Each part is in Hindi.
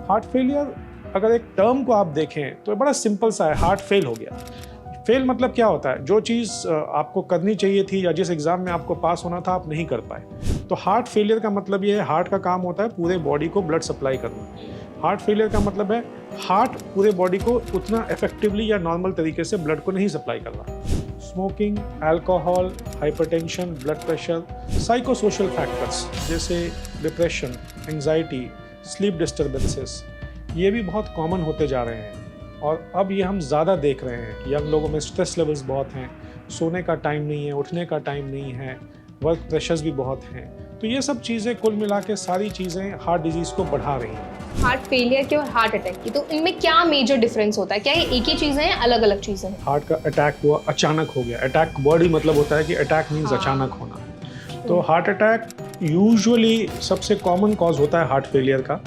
हार्ट फेलियर अगर एक टर्म को आप देखें तो बड़ा सिंपल सा है, हार्ट फेल हो गया। फेल मतलब क्या होता है, जो चीज़ आपको करनी चाहिए थी या जिस एग्ज़ाम में आपको पास होना था आप नहीं कर पाए। तो हार्ट फेलियर का मतलब ये है, हार्ट का काम होता है पूरे बॉडी को ब्लड सप्लाई करना। हार्ट फेलियर का मतलब है हार्ट पूरे बॉडी को उतना इफेक्टिवली या नॉर्मल तरीके से ब्लड को नहीं सप्लाई कर रहा। Smoking, alcohol, hypertension, blood pressure, psychosocial factors जैसे डिप्रेशन, एंजाइटी, स्लीप डिस्टर्बेंसेस, ये भी बहुत कॉमन होते जा रहे हैं। और अब ये हम ज़्यादा देख रहे हैं कि यंग लोगों में स्ट्रेस लेवल्स बहुत हैं, सोने का टाइम नहीं है, उठने का टाइम नहीं है, वर्क प्रेशर्स भी बहुत हैं। तो ये सब चीज़ें कुल मिला के सारी चीज़ें हार्ट डिजीज़ को बढ़ा रही हैं। हार्ट फेलियर की और हार्ट अटैक की, तो इनमें क्या मेजर डिफरेंस होता है? क्या ये एक ही चीज़ें हैं, अलग अलग चीज़ें हैं? हार्ट का अटैक हुआ, अचानक हो गया। अटैक वर्ड ही मतलब होता है कि अटैक मीन्स अचानक होना। तो हार्ट अटैक यूजुअली सबसे कॉमन कॉज होता है हार्ट फेलियर का।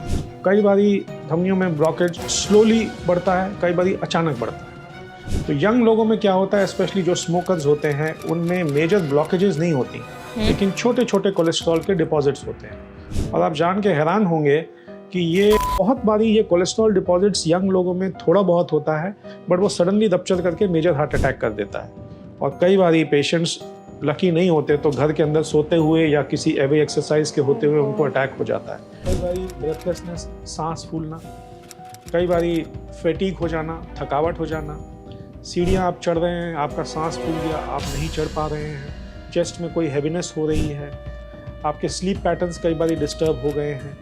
कई बारी धमनियों में ब्लॉकेज स्लोली बढ़ता है, कई बारी अचानक बढ़ता है। तो यंग लोगों में क्या होता है, स्पेशली जो स्मोकर्स होते हैं, उनमें मेजर ब्लॉकेजेस नहीं होती, लेकिन छोटे छोटे कोलेस्ट्रॉल के डिपॉजिट्स होते हैं। और आप जान के हैरान होंगे कि ये बहुत बारी ये कोलेस्ट्रॉल डिपॉजिट्स यंग लोगों में थोड़ा बहुत होता है, बट वो सडनली रप्चर करके मेजर हार्ट अटैक कर देता है। और कई बारी पेशेंट्स लकी नहीं होते तो घर के अंदर सोते हुए या किसी एवी एक्सरसाइज के होते हुए उनको अटैक हो जाता है। कई बारी ब्रेथलेसनेस, सांस फूलना, कई बारी फैटीग हो जाना, थकावट हो जाना, सीढ़ियाँ आप चढ़ रहे हैं, आपका सांस फूल गया, आप नहीं चढ़ पा रहे हैं, चेस्ट में कोई हैवीनेस हो रही है, आपके स्लीप पैटर्न्स कई बारी डिस्टर्ब हो गए हैं।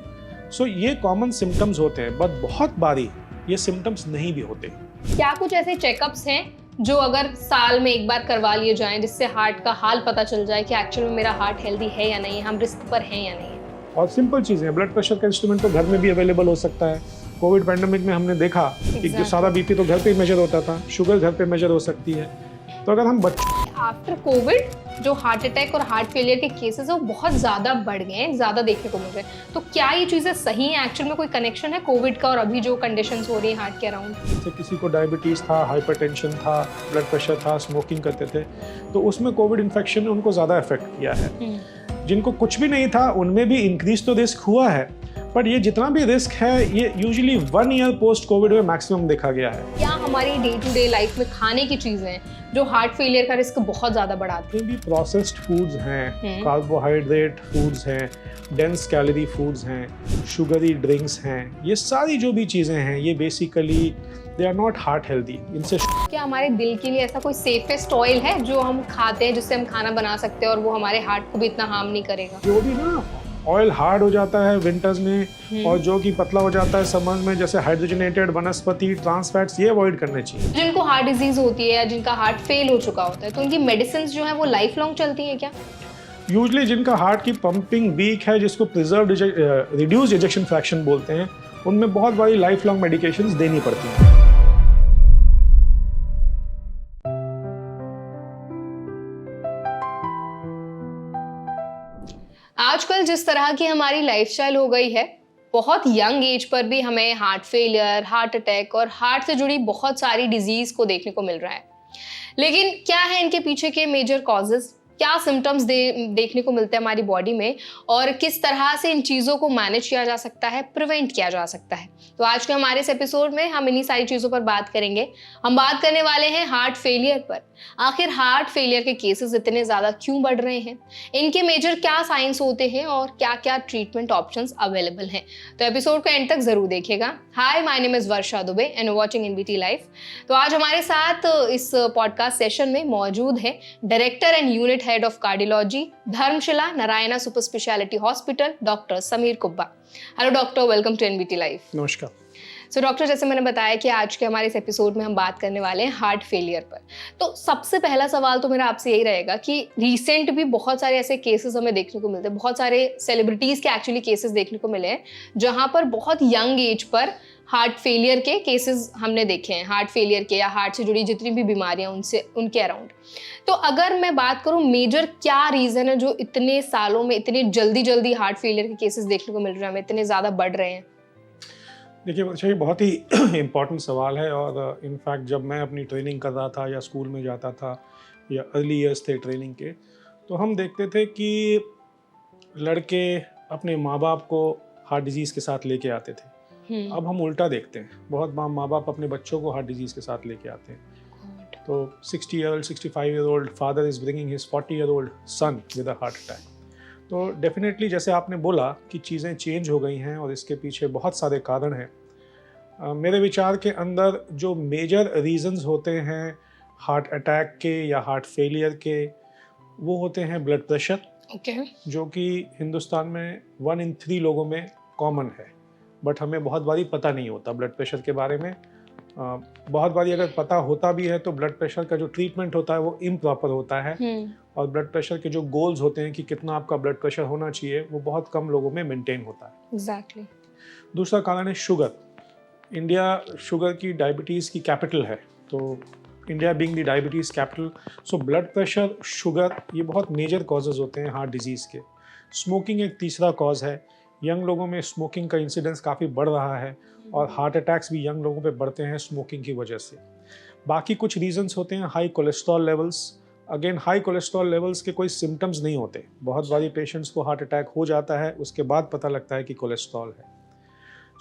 सो ये कॉमन सिम्टम्स होते हैं, बट बहुत बारी ये सिम्टम्स नहीं भी होते। क्या कुछ ऐसे चेकअप्स हैं जो अगर साल में एक बार करवा लिए जाएं, जिससे हार्ट का हाल पता चल जाए कि एक्चुअल में मेरा हार्ट हेल्दी है या नहीं, हम रिस्क पर हैं या नहीं? और सिंपल चीज़ें, ब्लड प्रेशर का इंस्ट्रूमेंट तो घर में भी अवेलेबल हो सकता है। कोविड पैंडेमिक में हमने देखा कि जो सारा बीपी तो घर पे ही मेजर होता था, शुगर घर पे मेजर हो सकती है। तो अगर हम आफ्टर कोविड जो हार्ट अटैक और हार्ट फेलियर के केसेस है वो बहुत ज़्यादा बढ़ गए हैं, ज़्यादा देखने को मिल रहे हैं। तो क्या ये चीज़ें सही हैं? एक्चुअल में कोई कनेक्शन है कोविड का और अभी जो कंडीशंस हो रही हैं हार्ट के अराउंड? जैसे किसी को डायबिटीज़ था, हाइपरटेंशन था, ब्लड प्रेशर था, स्मोकिंग करते थे, तो उसमें कोविड इन्फेक्शन ने उनको ज़्यादा इफेक्ट किया है। जिनको कुछ भी नहीं था उनमें भी इंक्रीज तो रिस्क हुआ है, बट ये जितना भी रिस्क है ये यूजुअली 1 ईयर पोस्ट कोविड में मैक्सिमम देखा गया है। क्या हमारी डे टू डे लाइफ में खाने की चीज़ें हैं जो हार्ट फेलियर का रिस्क बहुत ज़्यादा बढ़ाती हैं? भी प्रोसेस्ड फूड्स हैं, कार्बोहाइड्रेट फूड्स हैं, डेंस कैलोरी फूड्स हैं, शुगरी ड्रिंक्स हैं, ये सारी जो भी चीज़ें हैं ये basically they are not heart healthy. इनसे क्या हमारे दिल के लिए ऐसा कोई सेफेस्ट ऑयल है जो हम खाते हैं, जिससे हम खाना बना सकते हैं और वो हमारे हार्ट को भी इतना हार्म नहीं करेगा? जो भी ना ऑयल हार्ड हो जाता है विंटर्स में और जो कि पतला हो जाता है समर में, जैसे हाइड्रोजनेटेड वनस्पति, ट्रांस फैट्स, ये अवॉइड करने चाहिए। जिनको हार्ट डिजीज होती है या जिनका हार्ट फेल हो चुका होता है, तो उनकी मेडिसिन जो है वो लाइफ लॉन्ग चलती है क्या? यूजुअली जिनका हार्ट की पंपिंग वीक है, जिसको प्रिजर्व रिड्यूस्ड इजेक्शन फ्रैक्शन बोलते हैं, उनमें बहुत बारी लाइफ लॉन्ग मेडिकेशंस देनी पड़ती हैं। आजकल जिस तरह की हमारी लाइफस्टाइल हो गई है, बहुत यंग एज पर भी हमें हार्ट फेलियर, हार्ट अटैक और हार्ट से जुड़ी बहुत सारी डिजीज को देखने को मिल रहा है। लेकिन क्या है इनके पीछे के मेजर कॉजेज? क्या सिम्टम्स देखने को मिलते हैं हमारी बॉडी में और किस तरह से इन चीज़ों को मैनेज किया जा सकता है, प्रिवेंट किया जा सकता है? तो आज के हमारे इस एपिसोड में हम इन्हीं सारी चीज़ों पर बात करेंगे। हम बात करने वाले हैं हार्ट फेलियर पर। आखिर हार्ट फेलियर के केसेस इतने ज़्यादा क्यों बढ़ रहे हैं, इनके मेजर क्या साइंस होते हैं और क्या क्या ट्रीटमेंट ऑप्शंस अवेलेबल हैं? तो एपिसोड को एंड तक जरूर देखिएगा। Hi, my name is Varsha Dubey and watching NBT live. तो आज हमारे साथ इस पॉडकास्ट सेशन में मौजूद है director and unit head of cardiology, Dharamshila Narayana super speciality hospital, doctor Sameer Kubba. Hello doctor, welcome to NBT live. नमस्कार। सो डॉक्टर, जैसे मैंने बताया कि आज के हमारे इस एपिसोड में हम बात करने वाले हैं हार्ट फेलियर पर। तो सबसे पहला सवाल तो मेरा आपसे यही रहेगा कि रिसेंट भी बहुत सारे ऐसे केसेस हमें देखने को मिलते हैं, बहुत सारे सेलिब्रिटीज़ के एक्चुअली केसेस देखने को मिले हैं जहाँ पर बहुत यंग एज पर हार्ट फेलियर के केसेस हमने देखे हैं, हार्ट फेलियर के या हार्ट से जुड़ी जितनी भी बीमारियां उनसे उनके अराउंड। तो अगर मैं बात करूं मेजर क्या रीज़न है जो इतने सालों में इतने जल्दी हार्ट फेलियर के केसेस देखने को मिल रहे हैं, हमें इतने ज़्यादा बढ़ रहे हैं? देखिए वर्षा, ये बहुत ही इम्पॉर्टेंट सवाल है। और इनफैक्ट जब मैं अपनी ट्रेनिंग कर रहा था या स्कूल में जाता था या अर्ली ईयर्स थे ट्रेनिंग के, तो हम देखते थे कि लड़के अपने माँ बाप को हार्ट डिजीज़ के साथ लेके आते थे। अब हम उल्टा देखते हैं, बहुत माँ बाप अपने बच्चों को हार्ट डिजीज़ के साथ लेके आते हैं। तो 60 year old 65 year old father is bringing his 40 year old son with a heart attack. तो डेफिनेटली जैसे आपने बोला कि चीज़ें चेंज हो गई हैं और इसके पीछे बहुत सारे कारण हैं। मेरे विचार के अंदर जो मेजर रीजंस होते हैं हार्ट अटैक के या हार्ट फेलियर के, वो होते हैं ब्लड प्रेशर, ओके। जो कि हिंदुस्तान में 1 in 3 लोगों में कॉमन है, बट हमें बहुत बारी पता नहीं होता ब्लड प्रेशर के बारे में। बहुत बारी अगर पता होता भी है तो ब्लड प्रेशर का जो ट्रीटमेंट होता है वो इम्प्रॉपर होता है, और ब्लड प्रेशर के जो गोल्स होते हैं कि कितना आपका ब्लड प्रेशर होना चाहिए वो बहुत कम लोगों में मेंटेन होता है। एग्जैक्टली। दूसरा कारण है शुगर। इंडिया शुगर की डायबिटीज़ की कैपिटल है, तो India being the diabetes capital, so blood pressure, sugar, ये बहुत मेजर कॉजेज़ होते हैं हार्ट डिजीज़ के। स्मोकिंग एक तीसरा कॉज है। यंग लोगों में स्मोकिंग का इंसिडेंस काफ़ी बढ़ रहा है और हार्ट अटैक्स भी यंग लोगों पे बढ़ते हैं स्मोकिंग की वजह से। बाकी कुछ रीजंस होते हैं high cholesterol levels. Again high cholesterol levels के कोई सिम्टम्स नहीं होते, बहुत बारी पेशेंट्स को हार्ट अटैक हो जाता है उसके बाद पता लगता है कि कोलेस्ट्रॉल है।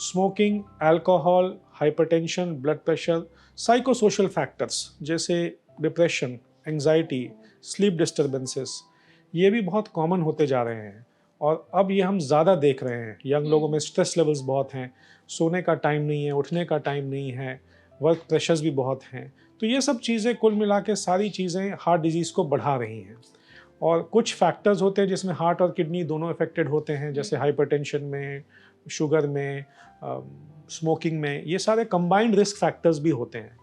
Smoking, alcohol, hypertension, blood pressure, psychosocial factors जैसे डिप्रेशन, एंजाइटी, स्लीप डिस्टर्बेंसेस, ये भी बहुत कॉमन होते जा रहे हैं और अब ये हम ज़्यादा देख रहे हैं। यंग लोगों में स्ट्रेस लेवल्स बहुत हैं, सोने का टाइम नहीं है, उठने का टाइम नहीं है, वर्क प्रेशर्स भी बहुत हैं। तो ये सब चीज़ें कुल मिला के सारी चीज़ें हार्ट डिजीज़ को बढ़ा रही हैं। और कुछ फैक्टर्स होते हैं जिसमें हार्ट और किडनी दोनों अफेक्टेड होते हैं, जैसे हाइपरटेंशन में, शुगर में, स्मोकिंग में, ये सारे कंबाइंड रिस्क फैक्टर्स भी होते हैं।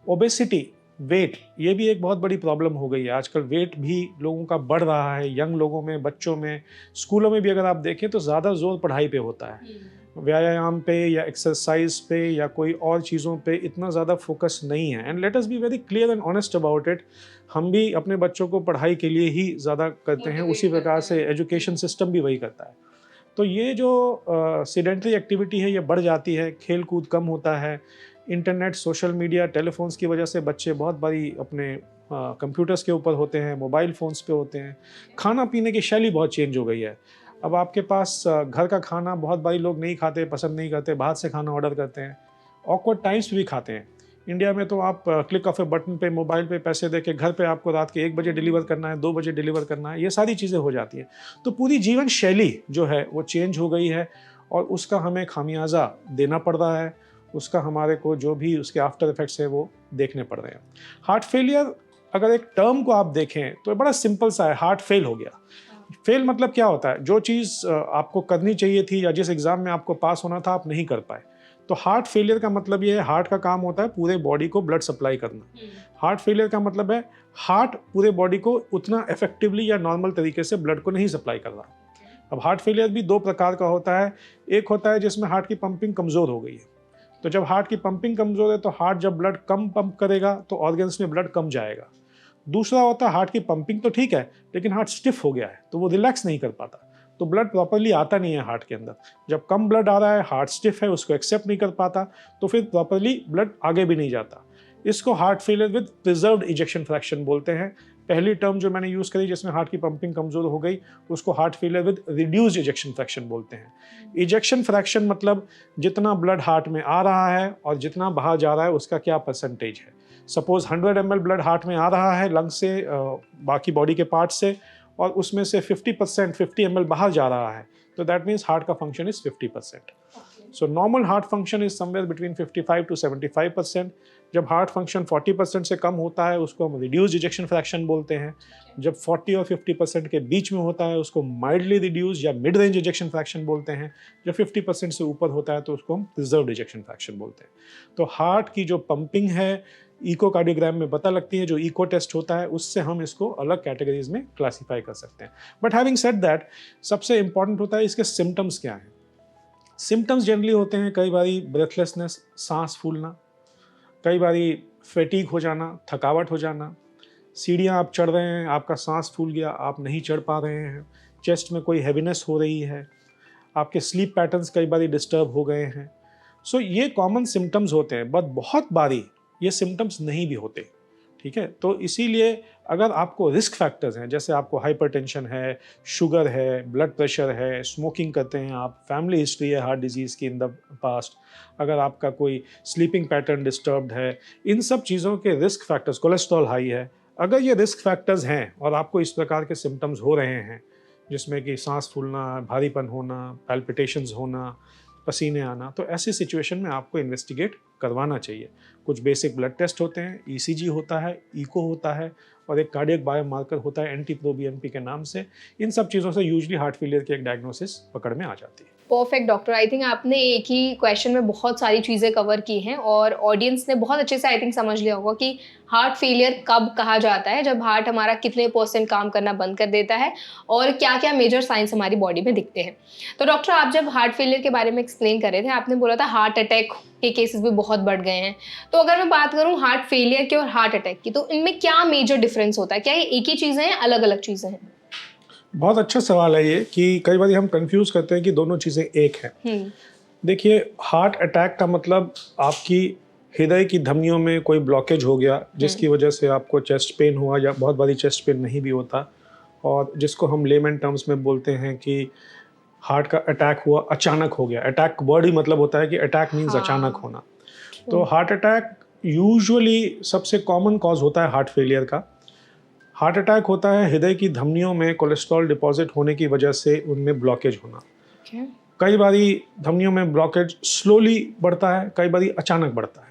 ओबेसिटी, वेट, ये भी एक बहुत बड़ी प्रॉब्लम हो गई है आजकल। वेट भी लोगों का बढ़ रहा है, यंग लोगों में, बच्चों में। स्कूलों में भी अगर आप देखें तो ज़्यादा जोर पढ़ाई पे होता है, व्यायाम पे या एक्सरसाइज पे या कोई और चीज़ों पे इतना ज़्यादा फोकस नहीं है। And let us be very clear and honest about it, हम भी अपने बच्चों को पढ़ाई के लिए ही ज़्यादा करते हैं, उसी प्रकार से एजुकेशन सिस्टम भी वही करता है। तो ये जो सीडेंटरी एक्टिविटी है ये बढ़ जाती है, खेल कूद कम होता है, इंटरनेट, सोशल मीडिया, टेलीफोन्स की वजह से बच्चे बहुत बारी अपने कंप्यूटर्स के ऊपर होते हैं, मोबाइल फ़ोन्स पे होते हैं। खाना पीने की शैली बहुत चेंज हो गई है। अब आपके पास घर का खाना बहुत बारी लोग नहीं खाते, पसंद नहीं करते, बाहर से खाना ऑर्डर करते हैं, ऑकवर्ड टाइम्स पे भी खाते हैं। इंडिया में तो आप क्लिक ऑफ ए बटन पे मोबाइल पे पैसे दे के घर पे आपको रात के 1 बजे डिलीवर करना है, 2 बजे डिलीवर करना है, ये सारी चीज़ें हो जाती हैं। तो पूरी जीवन शैली जो है वो चेंज हो गई है और उसका हमें खामियाजा देना पड़ रहा है, उसका हमारे को जो भी उसके आफ्टर इफेक्ट्स है वो देखने पड़ रहे हैं। हार्ट फेलियर अगर एक टर्म को आप देखें तो बड़ा सिंपल सा है, हार्ट फेल हो गया। फेल मतलब क्या होता है, जो चीज़ आपको करनी चाहिए थी या जिस एग्ज़ाम में आपको पास होना था आप नहीं कर पाए। तो हार्ट फेलियर का मतलब ये है, हार्ट का काम होता है पूरे बॉडी को ब्लड सप्लाई करना। हार्ट फेलियर का मतलब है हार्ट पूरे बॉडी को उतना इफेक्टिवली या नॉर्मल तरीके से ब्लड को नहीं सप्लाई कर रहा। अब हार्ट फेलियर भी 2 प्रकार का होता है। एक होता है जिसमें हार्ट की पंपिंग कमज़ोर हो गई है, तो जब हार्ट की पंपिंग कमज़ोर है तो हार्ट जब ब्लड कम पंप करेगा तो ऑर्गन्स में ब्लड कम जाएगा। दूसरा होता है हार्ट की पंपिंग तो ठीक है लेकिन हार्ट स्टिफ हो गया है तो वो रिलैक्स नहीं कर पाता, तो ब्लड प्रॉपरली आता नहीं है हार्ट के अंदर। जब कम ब्लड आ रहा है, हार्ट स्टिफ है, उसको एक्सेप्ट नहीं कर पाता, तो फिर प्रॉपरली ब्लड आगे भी नहीं जाता। इसको heart failure with preserved ejection fraction बोलते हैं। पहली टर्म जो मैंने यूज़ करी जिसमें हार्ट की पंपिंग कमज़ोर हो गई उसको heart failure with reduced ejection fraction बोलते हैं। इजेक्शन फ्रैक्शन मतलब जितना ब्लड हार्ट में आ रहा है और जितना बाहर जा रहा है उसका क्या परसेंटेज है। सपोज 100 ml ब्लड हार्ट में आ रहा है लंग से, बाकी बॉडी के पार्ट से, और उसमें से 50% 50 ml बाहर जा रहा है, तो दैट मीन्स हार्ट का function is 50%। So normal heart function is somewhere between 55 to 75%। जब हार्ट फंक्शन 40% से कम होता है उसको हम रिड्यूस्ड इजेक्शन फ्रैक्शन बोलते हैं। जब 40 और 50% के बीच में होता है उसको माइल्डली रिड्यूस्ड या मिड रेंज इजेक्शन फ्रैक्शन बोलते हैं। जब 50% से ऊपर होता है तो उसको हम प्रिजर्व्ड इजेक्शन फ्रैक्शन बोलते हैं। तो हार्ट की जो पंपिंग है इकोकार्डियोग्राम में पता लगती है, जो इको टेस्ट होता है उससे हम इसको अलग कैटेगरीज में क्लासीफाई कर सकते हैं। बट हैविंग सेड दैट, सबसे इंपॉर्टेंट होता है इसके सिम्टम्स क्या हैं। सिम्टम्स जनरली होते हैं कई बारी ब्रेथलेसनेस, सांस फूलना, कई बारी फैटीग हो जाना, थकावट हो जाना, सीढ़ियाँ आप चढ़ रहे हैं आपका सांस फूल गया, आप नहीं चढ़ पा रहे हैं, चेस्ट में कोई हैवीनेस हो रही है, आपके स्लीप पैटर्न्स कई बारी डिस्टर्ब हो गए हैं। सो ये कॉमन सिम्टम्स होते हैं, बट बहुत बारी ये सिम्टम्स नहीं भी होते। ठीक है। तो इसीलिए अगर आपको रिस्क फैक्टर्स हैं, जैसे आपको हाइपरटेंशन है, शुगर है, ब्लड प्रेशर है, स्मोकिंग करते हैं आप, फैमिली हिस्ट्री है हार्ट डिजीज़ की इन द पास्ट, अगर आपका कोई स्लीपिंग पैटर्न डिस्टर्ब्ड है, इन सब चीज़ों के रिस्क फैक्टर्स, कोलेस्ट्रॉल हाई है, अगर ये रिस्क फैक्टर्स हैं और आपको इस प्रकार के सिम्टम्स हो रहे हैं जिसमें कि सांस फूलना, भारीपन होना, पैल्पिटेशंस होना, पसीने आना, तो ऐसी सिचुएशन में आपको इन्वेस्टिगेट करवाना चाहिए। कुछ बेसिक ब्लड टेस्ट होते हैं, ईसीजी होता है, इको होता है और एक कार्डियक बायोमार्कर होता है NT-proBNP के नाम से। इन सब चीज़ों से यूजुअली हार्ट फेलियर की एक डायग्नोसिस पकड़ में आ जाती है। परफेक्ट डॉक्टर, आई थिंक आपने एक ही क्वेश्चन में बहुत सारी चीज़ें कवर की हैं और ऑडियंस ने बहुत अच्छे से आई थिंक समझ लिया होगा कि हार्ट फेलियर कब कहा जाता है, जब हार्ट हमारा कितने % काम करना बंद कर देता है और क्या क्या मेजर साइंस हमारी बॉडी में दिखते हैं। तो डॉक्टर, आप जब हार्ट फेलियर के बारे में एक्सप्लेन कर रहे थे, आपने बोला था हार्ट अटैक के केसेस भी बहुत बढ़ गए हैं। तो अगर मैं बात करूँ हार्ट फेलियर की और हार्ट अटैक की, तो इनमें क्या मेजर डिफरेंस होता है? क्या ये एक ही चीज़ें हैं, अलग अलग चीज़ें हैं? बहुत अच्छा सवाल है ये कि कई बार हम कंफ्यूज करते हैं कि दोनों चीज़ें एक हैं। देखिए, हार्ट अटैक का मतलब आपकी हृदय की धमनियों में कोई ब्लॉकेज हो गया जिसकी वजह से आपको चेस्ट पेन हुआ, या बहुत बारी चेस्ट पेन नहीं भी होता, और जिसको हम लेमन टर्म्स में बोलते हैं कि हार्ट का अटैक हुआ, अचानक हो गया। अटैक वर्ड ही मतलब होता है कि अटैक मीन्स अचानक होना। तो हार्ट अटैक यूजुअली सबसे कॉमन कॉज होता है हार्ट फेलियर का। हार्ट अटैक होता है हृदय की धमनियों में कोलेस्ट्रॉल डिपॉजिट होने की वजह से उनमें ब्लॉकेज होना। कई बारी धमनियों में ब्लॉकेज स्लोली बढ़ता है, कई बारी अचानक बढ़ता है।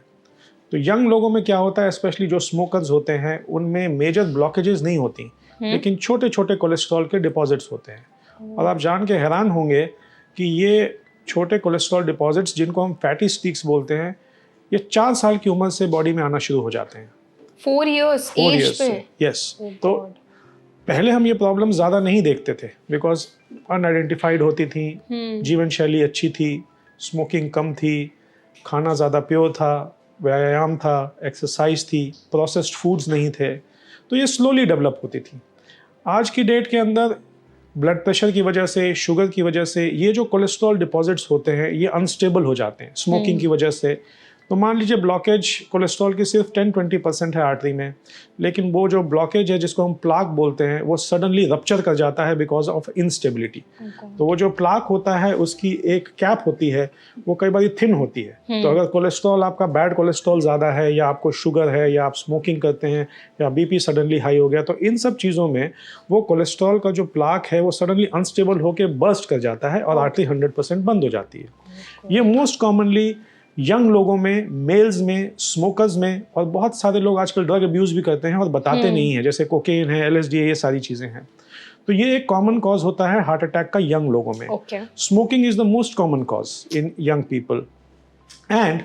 तो यंग लोगों में क्या होता है, स्पेशली जो स्मोकर्स होते हैं, उनमें मेजर ब्लॉकेजेस नहीं होती, लेकिन छोटे छोटे कोलेस्ट्रॉल के डिपॉजिट्स होते हैं। और आप जान के हैरान होंगे कि ये छोटे कोलेस्ट्रॉल डिपॉजिट्स, जिनको हम फैटी स्ट्रीक्स बोलते हैं, ये 4 साल की उम्र से बॉडी में आना शुरू हो जाते हैं। 4 years एज पे? यस। तो पहले हम ये प्रॉब्लम ज़्यादा नहीं देखते थे बिकॉज अनआइडेंटिफाइड होती थी, जीवन शैली अच्छी थी, स्मोकिंग कम थी, खाना ज़्यादा प्योर था, व्यायाम था, एक्सरसाइज थी, प्रोसेस्ड फूड्स नहीं थे, तो ये स्लोली डेवलप होती थी। आज की डेट के अंदर ब्लड प्रेशर की वजह से, शुगर की वजह से, ये जो कोलेस्ट्रॉल डिपॉजिट्स होते हैं ये अनस्टेबल हो जाते हैं स्मोकिंग की वजह से। तो मान लीजिए ब्लॉकेज कोलेस्ट्रॉल की सिर्फ 10-20% है आर्टरी में, लेकिन वो जो ब्लॉकेज है जिसको हम प्लाक बोलते हैं, वो सडनली रप्चर कर जाता है बिकॉज ऑफ इंस्टेबिलिटी। तो वो जो प्लाक होता है उसकी एक कैप होती है, वो कई बार थिन होती है। तो अगर कोलेस्ट्रॉल आपका बैड कोलेस्ट्रॉल ज़्यादा है, या आपको शुगर है, या आप स्मोकिंग करते हैं, या बीपी सडनली हाई हो गया, तो इन सब चीज़ों में वो कोलेस्ट्रॉल का जो प्लाक है वो सडनली अनस्टेबल होकर बर्स्ट कर जाता है और आर्टरी 100% बंद हो जाती है। ये मोस्ट कॉमनली यंग लोगों में, मेल्स में, स्मोकर्स में, और बहुत सारे लोग आजकल ड्रग अब्यूज़ भी करते हैं और बताते नहीं हैं, जैसे कोकेन है, LSD है, ये सारी चीज़ें हैं। तो ये एक कॉमन कॉज होता है हार्ट अटैक का यंग लोगों में। Smoking is the most common cause in young people, and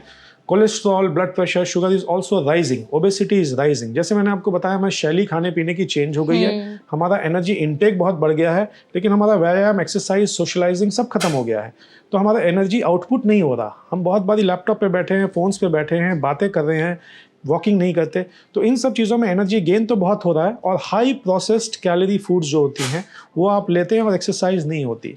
cholesterol, blood pressure, sugar is also rising, obesity is rising. जैसे मैंने आपको बताया, हमारी शैली खाने पीने की चेंज हो गई है, हमारा एनर्जी इनटेक बहुत बढ़ गया है, लेकिन हमारा व्यायाम, एक्सरसाइज, सोशलाइजिंग सब खत्म हो गया है। तो हमारा एनर्जी आउटपुट नहीं हो रहा। हम बहुत बारी लैपटॉप पे बैठे हैं, फ़ोन्स पे बैठे हैं, बातें कर रहे हैं, वॉकिंग नहीं करते। तो इन सब चीज़ों में एनर्जी गेन तो बहुत हो रहा है, और हाई प्रोसेस्ड कैलोरी फूड्स जो होती हैं वो आप लेते हैं और एक्सरसाइज नहीं होती।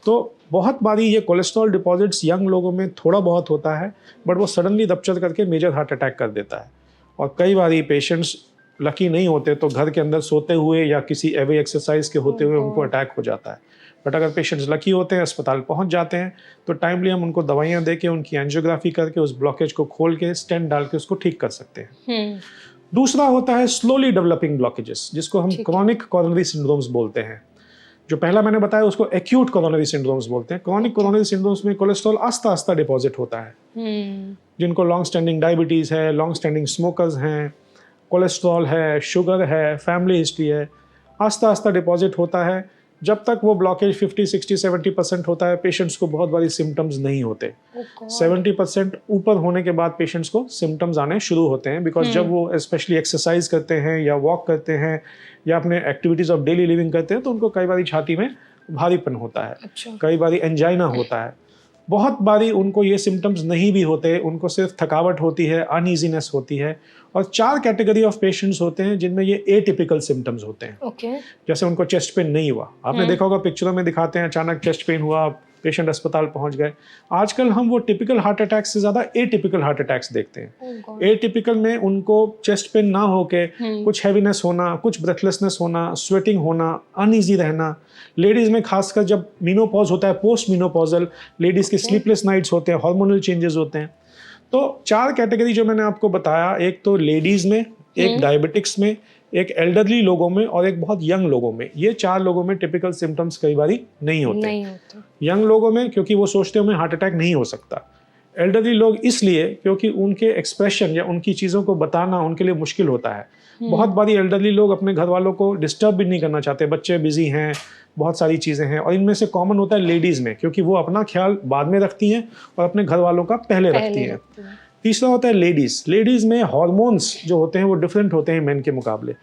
तो बहुत बारी ये कोलेस्ट्रॉल डिपॉजिट्स यंग लोगों में थोड़ा बहुत होता है, बट वो सडनली रप्चर करके मेजर हार्ट अटैक कर देता है। और कई बारी पेशेंट्स लकी नहीं होते तो घर के अंदर सोते हुए या किसी एवे एक्सरसाइज के होते हुए उनको अटैक हो जाता है। बट अगर पेशेंट्स लकी होते हैं, अस्पताल पहुंच जाते हैं, तो टाइमली हम उनको दवाइयां दे के, उनकी एंजियोग्राफी करके, उस ब्लॉकेज को खोल के, स्टेंट डाल के उसको ठीक कर सकते हैं। दूसरा होता है स्लोली डेवलपिंग ब्लॉकेजेस, जिसको हम क्रॉनिक कोरोनरी सिंड्रोम्स बोलते हैं। जो पहला मैंने बताया उसको एक्यूट कोरोनरी सिंड्रोम्स बोलते हैं। क्रॉनिक कोरोनरी सिंड्रोम्स में कोलेस्ट्रॉल आस्ता आस्ता डिपॉजिट होता है। जिनको लॉन्ग स्टैंडिंग डायबिटीज़ है, लॉन्ग स्टैंडिंग स्मोकर्स हैं, कोलेस्ट्रॉल है, शुगर है, फैमिली हिस्ट्री है, आस्ता आस्ता डिपॉजिट होता है। जब तक वो ब्लॉकेज 50, 60, 70% होता है, पेशेंट्स को बहुत बारी सिम्टम्स नहीं होते। 70% ऊपर होने के बाद पेशेंट्स को सिम्टम्स आने शुरू होते हैं, बिकॉज जब वो स्पेशली एक्सरसाइज करते हैं या वॉक करते हैं या अपने एक्टिविटीज़ ऑफ डेली लिविंग करते हैं, तो उनको कई बारी छाती में भारीपन होता है, कई बारी एंजाइना होता है। बहुत बारी उनको ये सिम्टम्स नहीं भी होते, उनको सिर्फ थकावट होती है, अनईजीनेस होती है। और 4 कैटेगरी ऑफ पेशेंट्स होते हैं जिनमें ये एटिपिकल सिम्टम्स होते हैं। जैसे उनको चेस्ट पेन नहीं हुआ, आपने देखा होगा पिक्चरों में दिखाते हैं, अचानक चेस्ट पेन हुआ, पेशेंट अस्पताल पहुंच गए। आजकल हम वो टिपिकल हार्ट अटैक से ज़्यादा एटिपिकल हार्ट अटैक्स देखते हैं। एटिपिकल में उनको चेस्ट पेन ना होके कुछ हैवीनेस होना, कुछ ब्रेथलेसनेस होना, स्वेटिंग होना, अनईजी रहना। लेडीज़ में खासकर जब मीनोपॉज होता है, पोस्ट मीनोपॉजल लेडीज़ के स्लीपलेस नाइट्स होते हैं, हार्मोनल चेंजेस होते हैं। तो 4 कैटेगरी जो मैंने आपको बताया, एक तो लेडीज़ में, एक डायबिटिक्स में, एक एल्डरली लोगों में और एक बहुत यंग लोगों में। ये 4 लोगों में टिपिकल सिम्टम्स कई बारी नहीं होते। यंग लोगों में क्योंकि वो सोचते हैं हमें हार्ट अटैक नहीं हो सकता। एल्डरली लोग इसलिए क्योंकि उनके एक्सप्रेशन या उनकी चीज़ों को बताना उनके लिए मुश्किल होता है। बहुत बारी एल्डरली लोग अपने घर वालों को डिस्टर्ब भी नहीं करना चाहते, बच्चे बिजी हैं, बहुत सारी चीज़ें हैं। और इनमें से कॉमन होता है लेडीज़ में, क्योंकि वो अपना ख्याल बाद में रखती हैं और अपने घर वालों का पहले रखती हैं। तीसरा होता है लेडीज़ में हार्मोन्स जो होते हैं वो डिफरेंट होते हैं मेन के मुकाबले।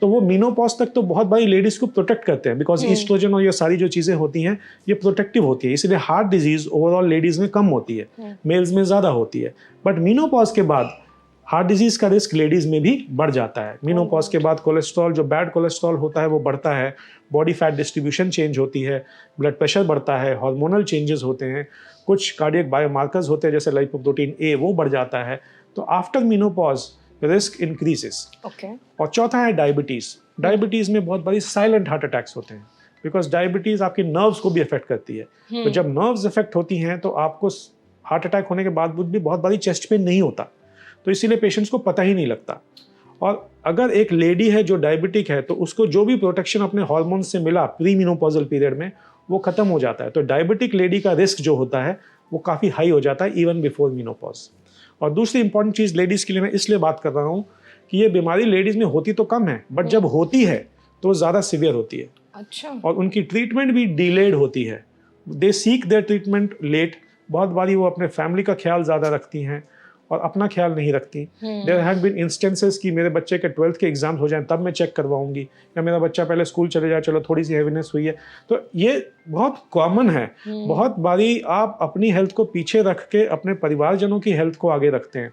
तो वो मीनोपॉज तक तो बहुत बारी लेडीज़ को प्रोटेक्ट करते हैं, बिकॉज ईस्ट्रोजन और ये सारी जो चीज़ें होती हैं ये प्रोटेक्टिव होती है, इसलिए हार्ट डिजीज़ ओवरऑल लेडीज़ में कम होती है, मेल्स में ज़्यादा होती है। बट मीनोपॉज के बाद हार्ट डिजीज़ का रिस्क लेडीज़ में भी बढ़ जाता है। मीनोपॉज के बाद कोलेस्ट्रॉल, जो बैड कोलेस्ट्रॉल होता है वो बढ़ता है, बॉडी फैट डिस्ट्रीब्यूशन चेंज होती है, ब्लड प्रेशर बढ़ता है, हार्मोनल चेंजेस होते हैं, कुछ कार्डियक बायोमार्कर्स होते हैं जैसे लाइपोप्रोटीन ए वो बढ़ जाता है। तो आफ्टर मीनोपॉज रिस्क इंक्रीजेस। और चौथा है डायबिटीज़ में बहुत बड़ी साइलेंट हार्ट अटैक्स होते हैं, बिकॉज डायबिटीज़ आपके नर्व्स को भी अफेक्ट करती है। तो जब नर्व्स अफेक्ट होती हैं तो आपको हार्ट अटैक होने के बाद भी बहुत बड़ी चेस्ट पेन नहीं होता, तो इसीलिए पेशेंट्स को पता ही नहीं लगता। और अगर एक लेडी है जो डायबिटिक है तो उसको जो भी प्रोटेक्शन अपने हार्मोन से मिला प्री मीनोपॉजल पीरियड में वो खत्म हो जाता है। तो डायबिटिक लेडी का रिस्क जो होता है वो काफ़ी हाई हो जाता है इवन बिफोर मीनोपॉज। और दूसरी इंपॉर्टेंट चीज़ लेडीज़ के लिए मैं इसलिए बात कर रहा हूँ कि ये बीमारी लेडीज़ में होती तो कम है, बट जब होती है तो ज़्यादा सीवियर होती है। अच्छा। और उनकी ट्रीटमेंट भी डिलेड होती है, they seek their treatment late. बहुत बारी वो अपने फैमिली का ख्याल ज़्यादा रखती हैं और अपना ख्याल नहीं रखती। देयर हैव बीन इंस्टेंसेस कि मेरे बच्चे के 12th के एग्जाम हो जाएं तब मैं चेक करवाऊंगी, या मेरा बच्चा पहले स्कूल चले जाए, चलो थोड़ी सी हैवीनेस हुई है। तो ये बहुत कॉमन है। बहुत बारी आप अपनी हेल्थ को पीछे रख के अपने परिवारजनों की हेल्थ को आगे रखते हैं।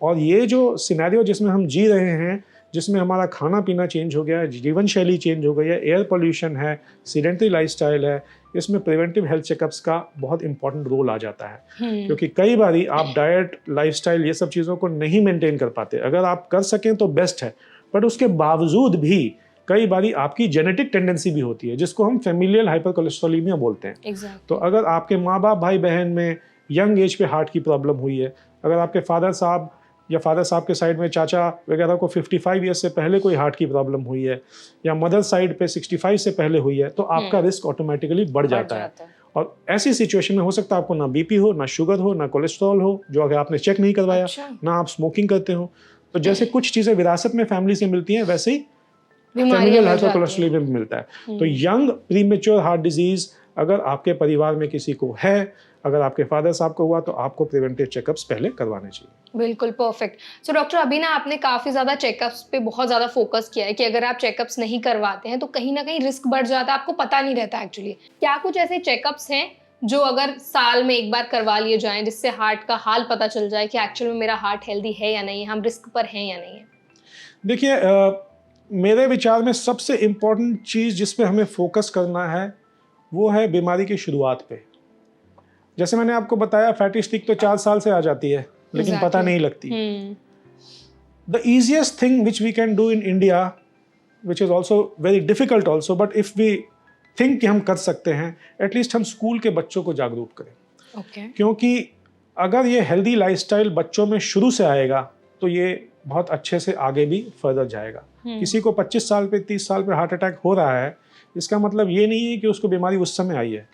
और ये जो सिनेरियो जिसमें हम जी रहे हैं, जिसमें हमारा खाना पीना चेंज हो गया है, जीवन शैली चेंज हो गई है, एयर पोल्यूशन है, सीडेंटरी लाइफस्टाइल है, इसमें प्रिवेंटिव हेल्थ चेकअप्स का बहुत इंपॉर्टेंट रोल आ जाता है। क्योंकि कई बारी आप डाइट, लाइफस्टाइल ये सब चीज़ों को नहीं मेंटेन कर पाते। अगर आप कर सकें तो बेस्ट है, बट उसके बावजूद भी कई बारी आपकी जेनेटिक टेंडेंसी भी होती है जिसको हम फेमिलियल हाइपरकोलेस्ट्रोलेमिया बोलते हैं। तो अगर आपके माँ बाप, भाई बहन में यंग एज पे हार्ट की प्रॉब्लम हुई है, अगर आपके फादर साहब या फादर साहब के साइड में चाचा वगैरह को 55 ईयर्स से पहले कोई हार्ट की प्रॉब्लम हुई है, या मदर साइड पे 65 से पहले हुई है, तो आपका रिस्क ऑटोमेटिकली बढ़ जाता है। और ऐसी सिचुएशन में हो सकता है आपको ना बीपी हो, ना शुगर हो, ना कोलेस्ट्रॉल हो, जो अगर आपने चेक नहीं करवाया, ना आप स्मोकिंग करते हो। तो जैसे कुछ चीज़ें विरासत में फैमिली से मिलती हैं, वैसे ही फैमिलियल हाइपरकोलेस्ट्रोलेमिया में मिलता है। तो यंग प्रीमेच्योर हार्ट डिजीज अगर आपके परिवार में किसी को है, अगर आपके फादर साहब को हुआ, तो आपको प्रिवेंटिव चेकअप्स पहले करवाने चाहिए। बिल्कुल परफेक्ट। सो डॉक्टर, अभी ना आपने काफ़ी ज़्यादा चेकअप्स पे बहुत ज़्यादा फोकस किया है कि अगर आप चेकअप्स नहीं करवाते हैं तो कहीं ना कहीं रिस्क बढ़ जाता है, आपको पता नहीं रहता एक्चुअली। क्या कुछ ऐसे चेकअप्स हैं जो अगर साल में एक बार करवा लिए जाएं जिससे हार्ट का हाल पता चल जाए कि एक्चुअल में मेरा हार्ट हेल्दी है या नहीं, हम रिस्क पर हैं या नहीं है? देखिए, मेरे विचार में सबसे इम्पोर्टेंट चीज़ जिस पे हमें फोकस करना है वो है बीमारी की शुरुआत पे। जैसे मैंने आपको बताया, फैटी स्टिक तो 4 साल से आ जाती है लेकिन पता नहीं लगती। The easiest thing which we can do in India, which is also very difficult also, but if we think कि हम कर सकते हैं, एटलीस्ट हम स्कूल के बच्चों को जागरूक करें। क्योंकि अगर ये हेल्दी लाइफस्टाइल बच्चों में शुरू से आएगा तो ये बहुत अच्छे से आगे भी फर्दर जाएगा। किसी को 25 साल पे, 30 साल पे हार्ट अटैक हो रहा है, इसका मतलब ये नहीं है कि उसको बीमारी उस समय आई है।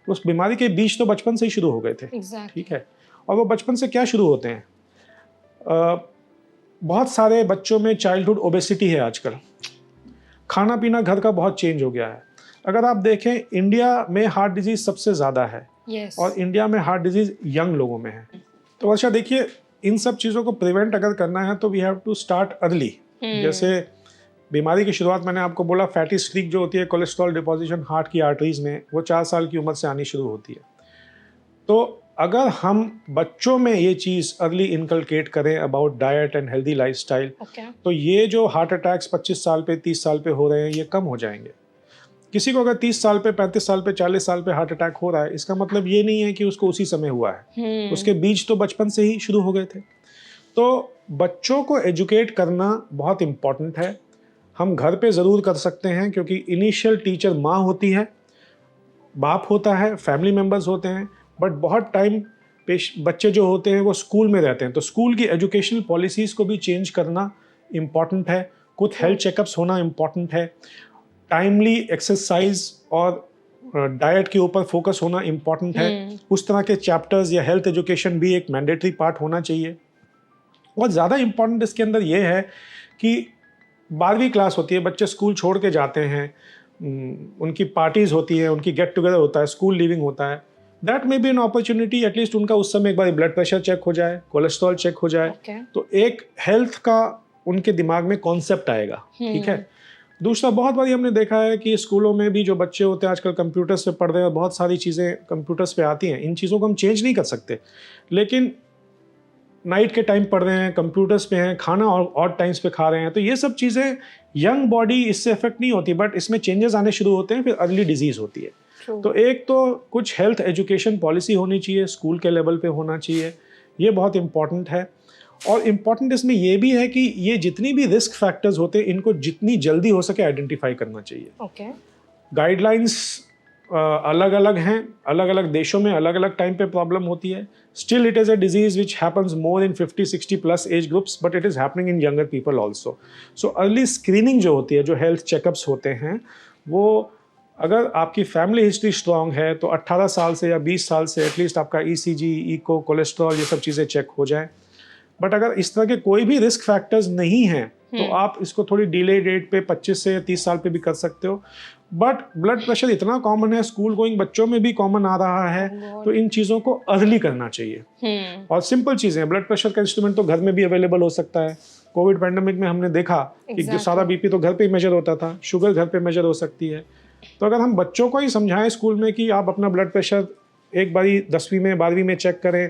उस बीमारी के बीज तो बचपन से ही शुरू हो गए थे। ठीक है। और वो बचपन से क्या शुरू होते हैं? बहुत सारे बच्चों में चाइल्डहुड ओबेसिटी है आजकल। खाना पीना घर का बहुत चेंज हो गया है। अगर आप देखें, इंडिया में हार्ट डिजीज सबसे ज़्यादा है। और इंडिया में हार्ट डिजीज यंग लोगों में है। तो अच्छा देखिए, इन सब चीज़ों को प्रिवेंट अगर करना है तो we have to start early. जैसे बीमारी की शुरुआत मैंने आपको बोला, फैटी स्ट्रीक जो होती है, कोलेस्ट्रॉल डिपॉजिशन हार्ट की आर्टरीज में, वो 4 साल की उम्र से आनी शुरू होती है। तो अगर हम बच्चों में ये चीज़ अर्ली इनकलकेट करें about diet and healthy lifestyle, तो ये जो हार्ट अटैक्स 25 साल पे, 30 साल पे हो रहे हैं, ये कम हो जाएंगे। किसी को अगर 30 साल पे, 35 साल पे, 40 साल पे हार्ट अटैक हो रहा है, इसका मतलब ये नहीं है कि उसको उसी समय हुआ है। उसके बीज तो बचपन से ही शुरू हो गए थे। तो बच्चों को एजुकेट करना बहुत इम्पॉर्टेंट है। हम घर पे ज़रूर कर सकते हैं, क्योंकि इनिशियल टीचर माँ होती है, बाप होता है, फैमिली मेम्बर्स होते हैं, बट बहुत टाइम बच्चे जो होते हैं वो स्कूल में रहते हैं। तो स्कूल की एजुकेशनल पॉलिसीज़ को भी चेंज करना इम्पॉर्टेंट है। कुछ हेल्थ चेकअप्स होना इम्पॉर्टेंट है। टाइमली एक्सरसाइज और डाइट के ऊपर फोकस होना इम्पॉर्टेंट है। उस तरह के चैप्टर्स या हेल्थ एजुकेशन भी एक मैंडेटरी पार्ट होना चाहिए। और ज़्यादा इम्पॉर्टेंट इसके अंदर ये है कि 12वीं क्लास होती है, बच्चे स्कूल छोड़ के जाते हैं, उनकी पार्टीज होती है, उनकी गेट टुगेदर होता है, स्कूल लिविंग होता है। That may be an opportunity, at least उनका उस समय एक बार ब्लड प्रेशर चेक हो जाए, कोलेस्ट्रॉल चेक हो जाए। तो एक हेल्थ का उनके दिमाग में कॉन्सेप्ट आएगा। ठीक है। दूसरा, बहुत बार हमने देखा है कि स्कूलों में भी जो बच्चे होते हैं आजकल कंप्यूटर्स पे पढ़ रहे हैं, बहुत सारी चीज़ें कंप्यूटर्स पे आती हैं। इन चीज़ों को हम चेंज नहीं कर सकते, लेकिन नाइट के टाइम पढ़ रहे हैं, कंप्यूटर्स पे हैं, खाना और टाइम्स पे खा रहे हैं, तो ये सब चीज़ें, यंग बॉडी इससे इफेक्ट नहीं होती, बट इसमें चेंजेस आने शुरू होते हैं, फिर अर्ली डिजीज़ होती है। तो एक तो कुछ हेल्थ एजुकेशन पॉलिसी होनी चाहिए, स्कूल के लेवल पे होना चाहिए, ये बहुत इंपॉर्टेंट है। और इम्पॉर्टेंट इसमें ये भी है कि ये जितनी भी रिस्क फैक्टर्स होते हैं, इनको जितनी जल्दी हो सके आइडेंटिफाई करना चाहिए। गाइडलाइंस अलग अलग हैं, अलग अलग देशों में अलग अलग टाइम पे प्रॉब्लम होती है। Still it is a disease which happens more in 50-60 plus age groups, but it is happening in younger people also. So early screening जो होती है, जो हेल्थ चेकअप्स होते हैं, वो अगर आपकी फैमिली हिस्ट्री स्ट्रांग है तो 18 साल से या 20 साल से एटलीस्ट आपका ECG, इको, कोलेस्ट्रॉल, ये सब चीज़ें चेक हो जाए। बट अगर इस तरह के कोई भी रिस्क फैक्टर्स नहीं हैं तो आप इसको थोड़ी डिले डेट पे 25 से 30 साल पे भी कर सकते हो। बट ब्लड प्रेशर इतना कॉमन है, स्कूल गोइंग बच्चों में भी कॉमन आ रहा है, तो इन चीज़ों को अर्ली करना चाहिए। और सिंपल चीज़ें हैं, ब्लड प्रेशर का इंस्ट्रूमेंट तो घर में भी अवेलेबल हो सकता है। कोविड पैंडेमिक में हमने देखा कि जो सारा BP तो घर पे ही मेजर होता था, शुगर घर पे मेजर हो सकती है। तो अगर हम बच्चों को ही समझाएं स्कूल में कि आप अपना ब्लड प्रेशर एक बारी 10वीं में 12वीं में चेक करें,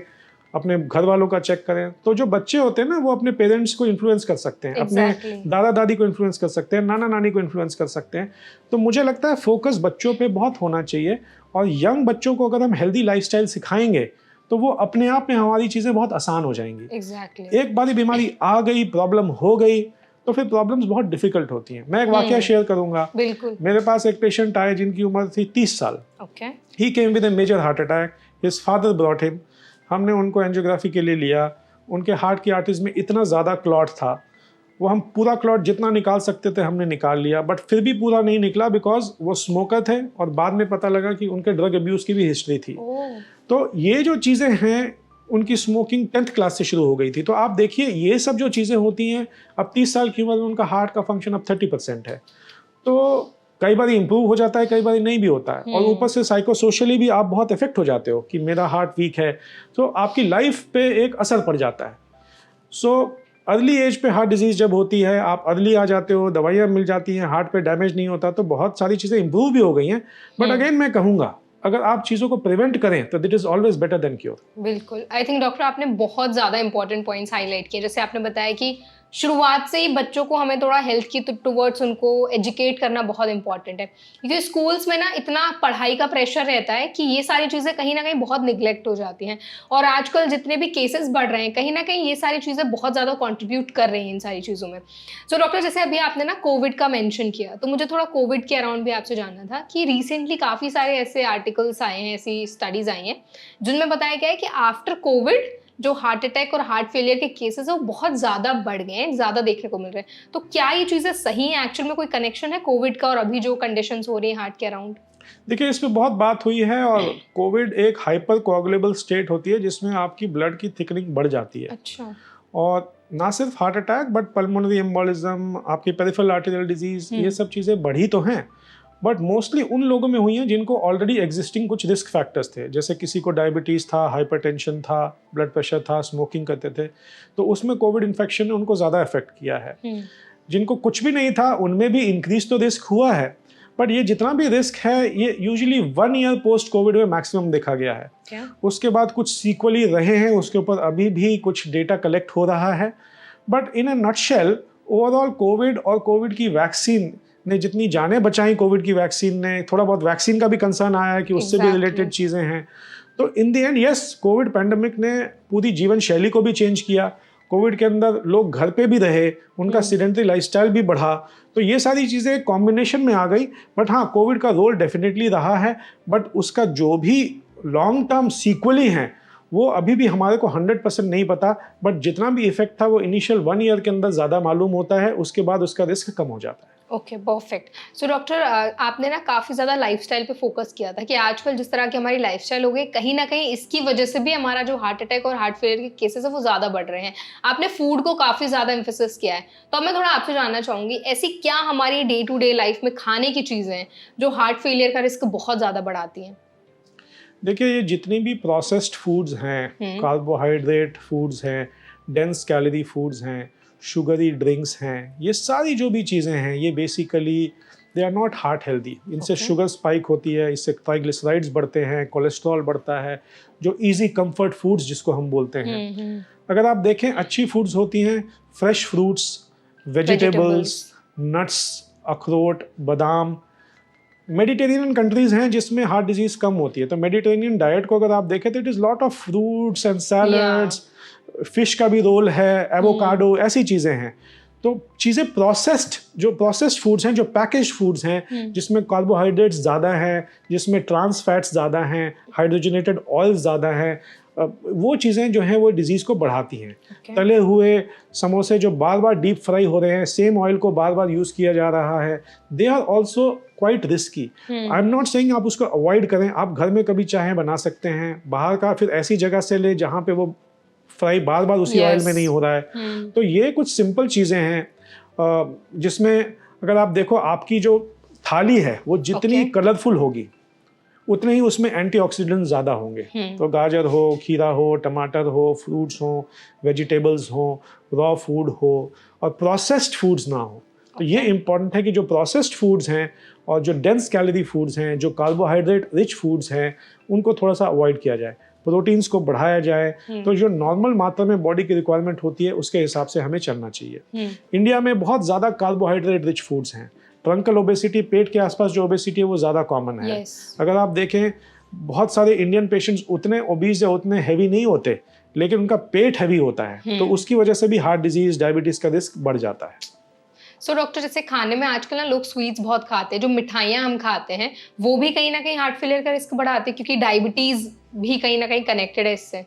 अपने घर वालों का चेक करें, तो जो बच्चे होते हैं ना, वो अपने पेरेंट्स को इन्फ्लुएंस कर सकते हैं, अपने दादा दादी को इन्फ्लुएंस कर सकते हैं, नाना नानी को इन्फ्लुएंस कर सकते हैं। तो मुझे लगता है फोकस बच्चों पे बहुत होना चाहिए। और यंग बच्चों को अगर हम हेल्दी लाइफस्टाइल सिखाएंगे तो वो अपने आप में हमारी चीज़ें बहुत आसान हो जाएंगी। एक बारी बीमारी आ गई, प्रॉब्लम हो गई, तो फिर प्रॉब्लम्स बहुत डिफिकल्ट होती हैं। मैं एक वाकया शेयर करूंगा। मेरे पास एक पेशेंट आए जिनकी उम्र थी 30 साल। He came with a major heart attack. His father brought him. हमने उनको एंजियोग्राफी के लिए लिया। उनके हार्ट की आर्टरीज में इतना ज़्यादा क्लॉट था, वो हम पूरा क्लॉट जितना निकाल सकते थे हमने निकाल लिया, बट फिर भी पूरा नहीं निकला, बिकॉज वो स्मोकर थे और बाद में पता लगा कि उनके ड्रग अब्यूज़ की भी हिस्ट्री थी। तो ये जो चीज़ें हैं, उनकी स्मोकिंग 10th क्लास से शुरू हो गई थी। तो आप देखिए, ये सब जो चीज़ें होती हैं, अब 30 साल की उम्र में उनका हार्ट का फंक्शन अब 30% है। तो कई बार इंप्रूव हो जाता है, कई बार नहीं भी होता है। और ऊपर से साइकोसोशली भी आप बहुत इफेक्ट हो जाते हो कि मेरा हार्ट वीक है, तो आपकी लाइफ पे एक असर पड़ जाता है। सो अर्ली एज पे हार्ट डिजीज जब होती है, आप अर्ली आ जाते हो, दवाइयाँ मिल जाती हैं, हार्ट पे डैमेज नहीं होता, तो बहुत सारी चीज़ें इंप्रूव भी हो गई हैं। बट अगेन मैं कहूँगा, अगर आप चीज़ों को प्रिवेंट करें तो that is always better than cure. बिल्कुल। आई थिंक डॉक्टर आपने बहुत ज़्यादा इंपॉर्टेंट पॉइंट्स हाईलाइट किए। जैसे आपने बताया कि शुरुआत से ही बच्चों को हमें थोड़ा हेल्थ की टुवर्ड्स उनको एजुकेट करना बहुत इंपॉर्टेंट है, क्योंकि स्कूल्स में ना इतना पढ़ाई का प्रेशर रहता है कि ये सारी चीज़ें कहीं ना कहीं बहुत निगलेक्ट हो जाती हैं। और आजकल जितने भी केसेस बढ़ रहे हैं, कहीं ना कहीं ये सारी चीज़ें बहुत ज़्यादा कॉन्ट्रीब्यूट कर रही हैं इन सारी चीज़ों में। सो डॉक्टर, जैसे अभी आपने ना कोविड का मेंशन किया, तो मुझे थोड़ा कोविड के अराउंड भी आपसे जानना था कि रिसेंटली काफ़ी सारे ऐसे आर्टिकल्स आए हैं, ऐसी स्टडीज़ आई हैं जिनमें बताया गया है कि आफ्टर कोविड जो हार्ट अटैक और हार्ट फेलियर के केसेस है वो बहुत ज़्यादा बढ़ गए हैं, ज़्यादा देखने को मिल रहे हैं। तो क्या ये चीज़ें सही हैं? एक्चुअल में कोई कनेक्शन है कोविड का और अभी जो कंडीशंस हो रही हैं हार्ट के अराउंड? देखिए, इस पे बहुत बात हुई है। और कोविड एक हाइपर कोआगुलेबल स्टेट होती है जिसमें आपकी ब्लड की थिकनिंग बढ़ जाती है। अच्छा। और ना सिर्फ heart attack, but pulmonary embolism, आपकी पेरिफेरल आर्टेरियल डिजीज, ये सब चीज़ें बढ़ी तो हैं, बट मोस्टली उन लोगों में हुई हैं जिनको ऑलरेडी एग्जिस्टिंग कुछ रिस्क फैक्टर्स थे। जैसे किसी को डायबिटीज़ था, हाइपरटेंशन था, ब्लड प्रेशर था, स्मोकिंग करते थे, तो उसमें कोविड इन्फेक्शन ने उनको ज़्यादा इफेक्ट किया है। जिनको कुछ भी नहीं था उनमें भी इंक्रीज तो रिस्क हुआ है, बट ये जितना भी रिस्क है ये यूजुअली 1 ईयर पोस्ट कोविड में मैक्सिमम देखा गया है। उसके बाद कुछ सीक्वली रहे हैं, उसके ऊपर अभी भी कुछ डेटा कलेक्ट हो रहा है। But in a nutshell, overall Covid और कोविड की वैक्सीन ने जितनी जानें बचाई कोविड की वैक्सीन ने, थोड़ा बहुत वैक्सीन का भी कंसर्न आया है कि उससे भी रिलेटेड चीज़ें हैं। तो in the end yes, Covid pandemic ने पूरी जीवन शैली को भी चेंज किया। कोविड के अंदर लोग घर पे भी रहे, उनका सीडेंटरी लाइफस्टाइल भी बढ़ा, तो ये सारी चीज़ें कॉम्बिनेशन में आ गई। बट हाँ, कोविड का रोल डेफिनेटली रहा है, बट उसका जो भी लॉन्ग टर्म सीक्वली हैं वो अभी भी हमारे को 100% नहीं पता। बट जितना भी इफेक्ट था वो इनिशियल 1 ईयर के अंदर ज़्यादा मालूम होता है, उसके बाद उसका रिस्क कम हो जाता है। Okay, perfect. सो डॉक्टर, आपने ना काफ़ी ज़्यादा लाइफस्टाइल पे फोकस किया था कि आजकल जिस तरह की हमारी लाइफस्टाइल हो गई, कहीं ना कहीं इसकी वजह से भी हमारा जो हार्ट अटैक और हार्ट फेलियर के केसेस है वो ज़्यादा बढ़ रहे हैं। आपने फूड को काफ़ी ज़्यादा एम्फेसिस किया है, तो अब मैं थोड़ा आपसे जानना चाहूँगी, ऐसी क्या हमारी डे टू डे लाइफ में खाने की चीज़ें हैं जो हार्ट फेलियर का रिस्क बहुत ज़्यादा बढ़ाती हैं? देखिए, ये जितनी भी प्रोसेस्ड फूड्स हैं, कार्बोहाइड्रेट फूड्स हैं, डेंस कैलोरी फूड्स हैं, शुगरी ड्रिंक्स हैं, ये सारी जो भी चीज़ें हैं ये basically they are not heart healthy. इनसे शुगर स्पाइक होती है, इससे ट्राइग्लिसराइड्स बढ़ते हैं, कोलेस्ट्रॉल बढ़ता है, जो इजी कंफर्ट फूड्स जिसको हम बोलते हैं। अगर आप देखें, अच्छी फूड्स होती हैं फ्रेश फ्रूट्स, वेजिटेबल्स, नट्स, अखरोट, बादाम। मेडिटेरियन कंट्रीज हैं जिसमें हार्ट डिजीज कम होती है, तो मेडिटेरियन डाइट को अगर आप देखें तो it is lot of fruits and salads, fish का भी रोल है, एवोकाडो, ऐसी चीज़ें हैं। तो चीज़ें प्रोसेस्ड, जो प्रोसेस्ड फूड्स हैं, जो पैकेज फूड्स हैं, जिसमें कार्बोहाइड्रेट्स ज़्यादा हैं, जिसमें ट्रांस फैट्स ज़्यादा हैं, हाइड्रोजनेटेड ऑयल ज़्यादा हैं, वो चीज़ें जो हैं वो डिजीज़ को बढ़ाती हैं। तले हुए समोसे जो बार बार डीप फ्राई हो रहे हैं, सेम ऑयल को बार बार यूज़ किया जा रहा है, they are also quite risky. I am not saying आप उसको अवॉइड करें, आप घर में कभी चाहें बना सकते हैं, बाहर का फिर ऐसी जगह से ले जहाँ पे वो फ्राई बार बार उसी ऑयल में नहीं हो रहा है। तो ये कुछ सिंपल चीज़ें हैं जिसमें अगर आप देखो, आपकी जो थाली है वो जितनी कलरफुल होगी उतने ही उसमें एंटीऑक्सीडेंट ज़्यादा होंगे। तो गाजर हो, खीरा हो, टमाटर हो, फ्रूट्स हो, वेजिटेबल्स हो, रॉ फूड हो, और प्रोसेस्ड फूड्स ना हो। तो ये इम्पॉर्टेंट है कि जो प्रोसेस्ड फूड्स हैं और जो डेंस कैलोरी फूड्स हैं, जो कार्बोहाइड्रेट रिच फूड्स हैं, उनको थोड़ा सा अवॉइड किया जाए, प्रोटीन्स को बढ़ाया जाए। तो जो नॉर्मल मात्रा में बॉडी की रिक्वायरमेंट होती है उसके हिसाब से हमें चलना चाहिए। इंडिया में बहुत ज़्यादा कार्बोहाइड्रेट रिच फूड्स हैं। ट्रंकल ओबेसिटी, पेट के आसपास जो ओबेसिटी है वो ज़्यादा कॉमन है। अगर आप देखें, बहुत सारे इंडियन पेशेंट्स उतने ओबीज या उतने हैवी नहीं होते, लेकिन उनका पेट हैवी होता है, तो उसकी वजह से भी हार्ट डिजीज, डायबिटीज़ का रिस्क बढ़ जाता है। सो डॉक्टर, जैसे खाने में आजकल ना लोग स्वीट्स बहुत खाते हैं, जो मिठाइयाँ हम खाते हैं वो भी कहीं ना कहीं हार्ट फेलियर का रिस्क बढ़ाते हैं, क्योंकि डायबिटीज़ भी कहीं ना कहीं कनेक्टेड है इससे।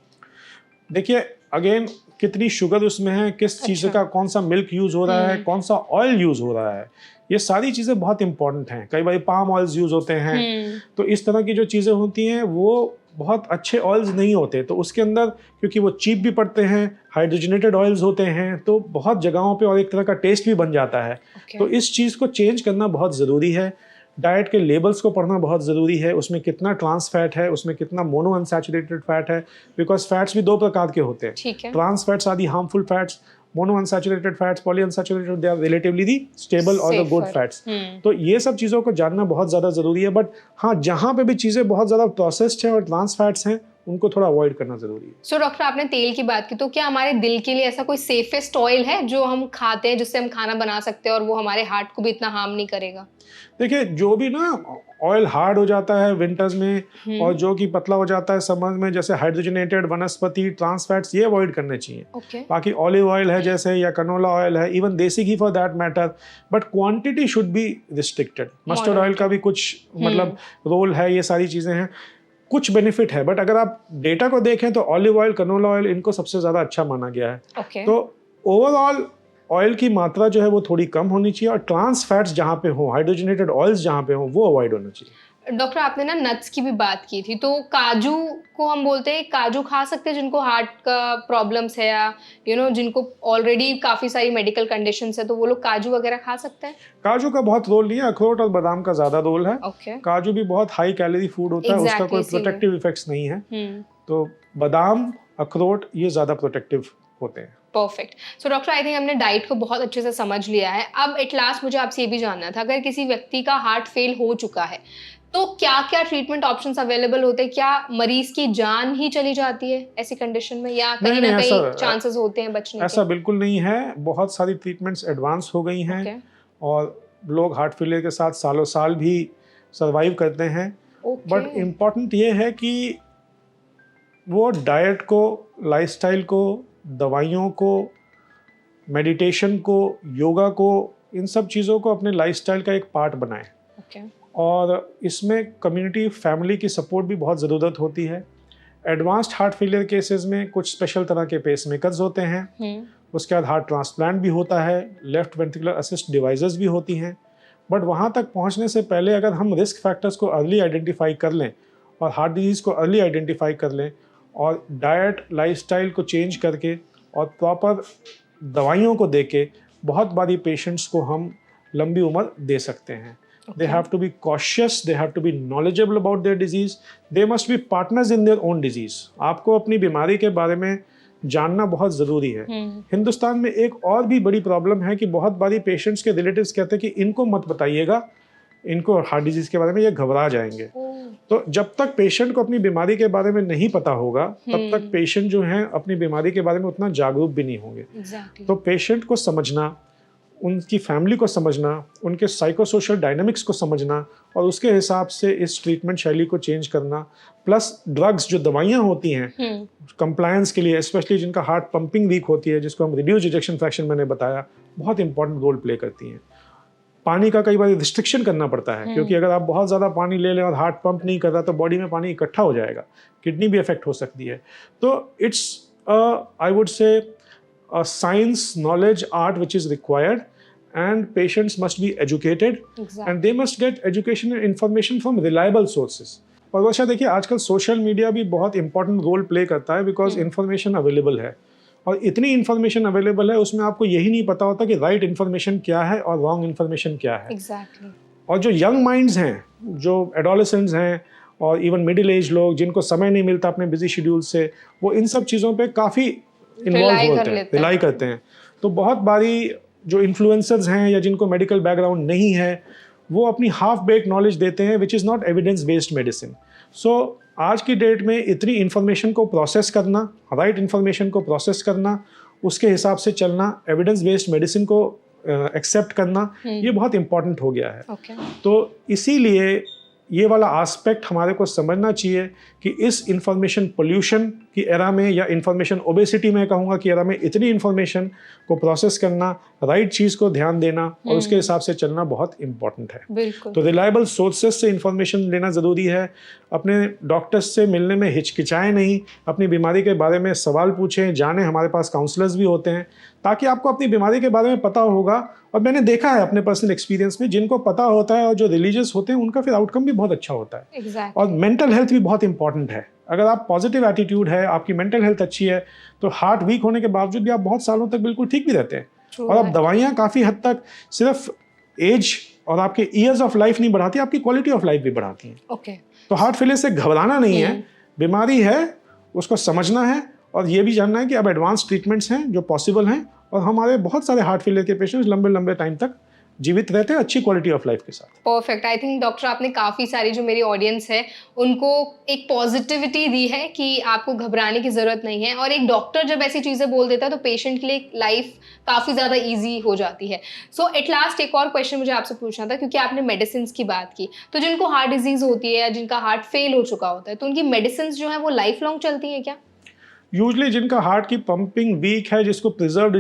देखिए, अगेन कितनी शुगर उसमें है, किस चीज़ का कौन सा मिल्क यूज़ हो रहा है, कौन सा ऑयल यूज़ हो रहा है, ये सारी चीज़ें बहुत इंपॉर्टेंट हैं। कई बार पाम ऑयल्स यूज़ होते हैं, तो इस तरह की जो चीज़ें होती हैं वो बहुत अच्छे ऑयल्स नहीं होते। तो उसके अंदर, क्योंकि वो चीप भी पड़ते हैं, हाइड्रोजनेटेड ऑयल्स होते हैं, तो बहुत जगहों पे और एक तरह का टेस्ट भी बन जाता है। तो इस चीज़ को चेंज करना बहुत ज़रूरी है। डाइट के लेबल्स को पढ़ना बहुत ज़रूरी है, उसमें कितना ट्रांस फैट है, उसमें कितना मोनो अनसैचुरेटेड फैट है, बिकॉज फैट्स भी 2 प्रकार के होते हैं। Trans fats are the harmful fats, mono unsaturated fats, poly unsaturated, they are relatively the stable और द गुड फैट्स। तो ये सब चीज़ों को जानना बहुत ज़्यादा ज़रूरी है। बट हाँ, जहाँ पे भी चीज़ें बहुत ज़्यादा प्रोसेस्ड हैं और ट्रांस फैट्स हैं, उनको थोड़ा अवॉइड करना जरूरी है। सो डॉक्टर, आपने तेल की बात की, तो क्या हमारे दिल के लिए ऐसा कोई सेफेस्ट ऑयल है जो हम खाते हैं, जिससे हम खाना बना सकते हैं और वो हमारे हार्ट को भी इतना हार्म नहीं करेगा? देखिए, जो भी ना ऑयल हार्ड हो जाता है विंटर्स में और जो कि पतला हो जाता है समर में, जैसे हाइड्रोजनेटेड, वनस्पति, ट्रांस फैट्स, ये अवॉइड करने चाहिए। बाकी ऑलिव ऑयल है जैसे, या कनोला ऑयल है, even desi ghee for that matter, but quantity should be restricted. Mustard oil का भी कुछ मतलब रोल है, ये सारी चीज़ें हैं, कुछ बेनिफिट है। बट अगर आप डेटा को देखें तो ऑलिव ऑयल, कनोला ऑयल, इनको सबसे ज़्यादा अच्छा माना गया है। तो ओवरऑल ऑयल की मात्रा जो है वो थोड़ी कम होनी चाहिए, और ट्रांस फैट्स जहाँ पे हो, हाइड्रोजनेटेड ऑयल्स जहाँ पे हो, वो अवॉइड होना चाहिए। डॉक्टर, आपने ना नट्स की भी बात की थी, तो काजू को हम बोलते हैं, काजू खा सकते हैं जिनको हार्ट का प्रॉब्लम्स है, या जिनको ऑलरेडी काफ़ी सारी मेडिकल कंडीशंस है, तो वो लोग काजू वगैरह खा सकते हैं? काजू का बहुत रोल नहीं है, अखरोट और बादाम का ज़्यादा रोल है। काजू भी बहुत हाई कैलोरी फूड होता है, उसका कोई प्रोटेक्टिव इफेक्ट्स नहीं है। तो बादाम, अखरोट, ये ज़्यादा प्रोटेक्टिव होते हैं। Perfect. So doctor, I think हमने डाइट को बहुत अच्छे से समझ लिया है। अब एट लास्ट मुझे आपसे ये भी जानना था, अगर किसी व्यक्ति का हार्ट फेल हो चुका है तो क्या क्या ट्रीटमेंट ऑप्शंस अवेलेबल होते हैं? क्या मरीज की जान ही चली जाती है ऐसी कंडीशन में, या कहीं ना कहीं चांसेस होते हैं बचने के? ऐसा बिल्कुल नहीं है, बहुत सारी ट्रीटमेंट्स एडवांस हो गई हैं और लोग हार्ट फेलियर के साथ सालों साल भी सर्वाइव करते हैं। But okay. इम्पॉर्टेंट ये है कि वो डाइट को, लाइफस्टाइल को, दवाइयों को, मेडिटेशन को, योगा को, इन सब चीज़ों को अपने लाइफस्टाइल का एक पार्ट बनाएं। ओके। और इसमें कम्युनिटी, फैमिली की सपोर्ट भी बहुत ज़रूरत होती है। एडवांस्ड हार्ट फेलियर केसेस में कुछ स्पेशल तरह के पेसमेकर्स होते हैं, उसके बाद हार्ट ट्रांसप्लांट भी होता है, लेफ्ट वेंट्रिकुलर असिस्ट डिवाइसेस भी होती हैं। बट वहाँ तक पहुँचने से पहले अगर हम रिस्क फैक्टर्स को अर्ली आइडेंटिफाई कर लें और हार्ट डिजीज़ को अर्ली आइडेंटिफाई कर लें और डाइट, लाइफस्टाइल को चेंज करके और प्रॉपर दवाइयों को देके बहुत बारी पेशेंट्स को हम लंबी उम्र दे सकते हैं। They have to be cautious, they have to be knowledgeable about their disease, they must be partners in their own disease. आपको अपनी बीमारी के बारे में जानना बहुत ज़रूरी है। हिंदुस्तान में एक और भी बड़ी प्रॉब्लम है कि बहुत बारी पेशेंट्स के रिलेटिव्स कहते हैं कि इनको मत बताइएगा, इनको हार्ट डिजीज़ के बारे में, ये घबरा जाएंगे। तो जब तक पेशेंट को अपनी बीमारी के बारे में नहीं पता होगा तब तक पेशेंट जो हैं अपनी बीमारी के बारे में उतना जागरूक भी नहीं होंगे। तो पेशेंट को समझना, उनकी फैमिली को समझना, उनके साइकोसोशल डायनामिक्स को समझना और उसके हिसाब से इस ट्रीटमेंट शैली को चेंज करना, प्लस ड्रग्स जो दवाइयाँ होती हैं कंप्लायंस के लिए, स्पेशली जिनका हार्ट पंपिंग वीक होती है, जिसको हम रिड्यूस्ड इजेक्शन फ्रैक्शन मैंने बताया, बहुत इंपॉर्टेंट रोल प्ले करती हैं। पानी का कई बार रिस्ट्रिक्शन करना पड़ता है, क्योंकि अगर आप बहुत ज़्यादा पानी ले लें और हार्ट पंप नहीं कर रहा तो बॉडी में पानी इकट्ठा हो जाएगा, किडनी भी अफेक्ट हो सकती है। तो it's I would say a science, knowledge, art which is required, and patients must be educated, and they must get education and information from reliable sources. और वैसे देखिए आजकल सोशल मीडिया भी बहुत इंपॉर्टेंट रोल प्ले करता है, बिकॉज इन्फॉर्मेशन अवेलेबल है और इतनी इन्फॉर्मेशन अवेलेबल है, उसमें आपको यही नहीं पता होता कि राइट इन्फॉर्मेशन क्या है और रॉन्ग इन्फॉर्मेशन क्या है। और जो यंग माइंड्स हैं, जो एडोलेसेंट्स हैं और इवन मिडिल एज लोग जिनको समय नहीं मिलता अपने बिजी शेड्यूल से, वो इन सब चीज़ों पे काफ़ी इन्वॉल्व होते हैं, रिलाई करते हैं। तो बहुत बारी जो इन्फ्लुएंसर्स हैं या जिनको मेडिकल बैकग्राउंड नहीं है, वो अपनी हाफ बेक नॉलेज देते हैं which is not evidence based medicine. So आज की डेट में इतनी इन्फॉर्मेशन को प्रोसेस करना, राइट इन्फॉर्मेशन को प्रोसेस करना, उसके हिसाब से चलना, एविडेंस बेस्ड मेडिसिन को एक्सेप्ट करना, ये बहुत इंपॉर्टेंट हो गया है। तो इसीलिए ये वाला आस्पेक्ट हमारे को समझना चाहिए कि इस इंफॉर्मेशन पोल्यूशन की एरा में या इंफॉर्मेशन ओबेसिटी में कहूँगा कि एरा में इतनी इंफॉर्मेशन को प्रोसेस करना, राइट चीज़ को ध्यान देना और उसके हिसाब से चलना बहुत इंपॉर्टेंट है। तो रिलायबल सोर्सेस से इंफॉर्मेशन लेना ज़रूरी है। अपने डॉक्टर्स से मिलने में हिचकिचाएं नहीं, अपनी बीमारी के बारे में सवाल पूछें, जानें। हमारे पास काउंसलर्स भी होते हैं ताकि आपको अपनी बीमारी के बारे में पता होगा। और मैंने देखा है अपने पर्सनल एक्सपीरियंस में, जिनको पता होता है और जो रिलीजियस होते हैं उनका फिर आउटकम भी बहुत अच्छा होता है। और मेंटल हेल्थ भी बहुत इंपॉर्टेंट है। अगर आप पॉजिटिव एटीट्यूड है, आपकी मेंटल हेल्थ अच्छी है, तो हार्ट वीक होने के बावजूद भी आप बहुत सालों तक बिल्कुल ठीक भी रहते हैं। और अब दवाइयाँ काफ़ी हद तक सिर्फ एज और आपके ईयर्स ऑफ लाइफ नहीं बढ़ाती, आपकी क्वालिटी ऑफ लाइफ भी बढ़ाती हैं। तो हार्ट फेलियर से घबराना नहीं है, बीमारी है, उसको समझना है और ये भी जानना है कि अब एडवांस ट्रीटमेंट्स हैं जो पॉसिबल हैं और हमारे बहुत सारे हार्ट फेलियर के पेशेंट्स लंबे लंबे टाइम तक जीवित रहते हैं अच्छी क्वालिटी ऑफ लाइफ के साथ। परफेक्ट। आई थिंक डॉक्टर आपने काफ़ी सारी जो मेरी ऑडियंस है उनको एक पॉजिटिविटी दी है कि आपको घबराने की ज़रूरत नहीं है। और एक डॉक्टर जब ऐसी चीज़ें बोल देता है तो पेशेंट के लिए लाइफ काफ़ी ज़्यादा ईजी हो जाती है। सो एट लास्ट एक और क्वेश्चन मुझे आपसे पूछना था, क्योंकि आपने मेडिसिन की बात की, तो जिनको हार्ट डिजीज़ होती है या जिनका हार्ट फेल हो चुका होता है, तो उनकी मेडिसिन जो है वो लाइफ लॉन्ग चलती है क्या? यूजली जिनका हार्ट की पंपिंग वीक है, जिसको प्रिजर्व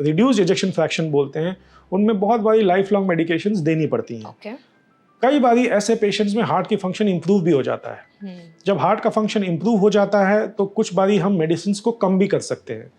रिड्यूस्ड इजेक्शन फ्रैक्शन बोलते हैं, उनमें बहुत बारी लाइफ लॉन्ग मेडिकेशंस देनी पड़ती हैं। कई बारी ऐसे पेशेंट्स में हार्ट की फंक्शन इंप्रूव भी हो जाता है। जब हार्ट का फंक्शन इंप्रूव हो जाता है तो कुछ बारी हम मेडिसिन को कम भी कर सकते हैं।